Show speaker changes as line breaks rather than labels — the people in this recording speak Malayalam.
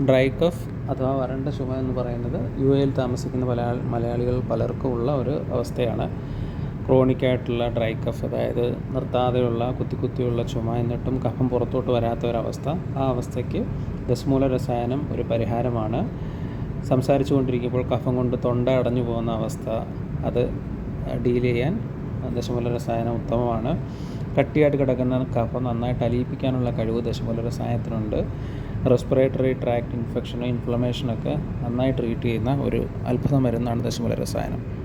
ഡ്രൈ കഫ് അഥവാ വരണ്ട ചുമ എന്ന് പറയുന്നത് യു.എയിൽ താമസിക്കുന്ന മലയാളികൾ പലർക്കും ഉള്ള ഒരു അവസ്ഥയാണ്. ക്രോണിക്കായിട്ടുള്ള ഡ്രൈ കഫ്, അതായത് നിർത്താതെയുള്ള കുത്തിയുള്ള ചുമ, എന്നിട്ടും കഫം പുറത്തോട്ട് വരാത്ത ഒരവസ്ഥ. ആ അവസ്ഥയ്ക്ക് ദശമൂല രസായനം ഒരു പരിഹാരമാണ്. സംസാരിച്ചു കൊണ്ടിരിക്കുമ്പോൾ കഫം കൊണ്ട് തൊണ്ട അടഞ്ഞു പോകുന്ന അവസ്ഥ, അത് ഡീൽ ചെയ്യാൻ ദശമൂല രസായനം ഉത്തമമാണ്. കട്ടിയായിട്ട് കിടക്കുന്ന കഫം നന്നായിട്ട് അലിയിപ്പിക്കാനുള്ള കഴിവ് ദശമൂല രസായനത്തിനുണ്ട്. റെസ്പിറേറ്ററി ട്രാക്ട് ഇൻഫെക്ഷനും ഇൻഫ്ലമേഷനൊക്കെ നന്നായി ട്രീറ്റ് ചെയ്യുന്ന ഒരു അത്ഭുത മരുന്നാണ് ദശമൂല രസായനം.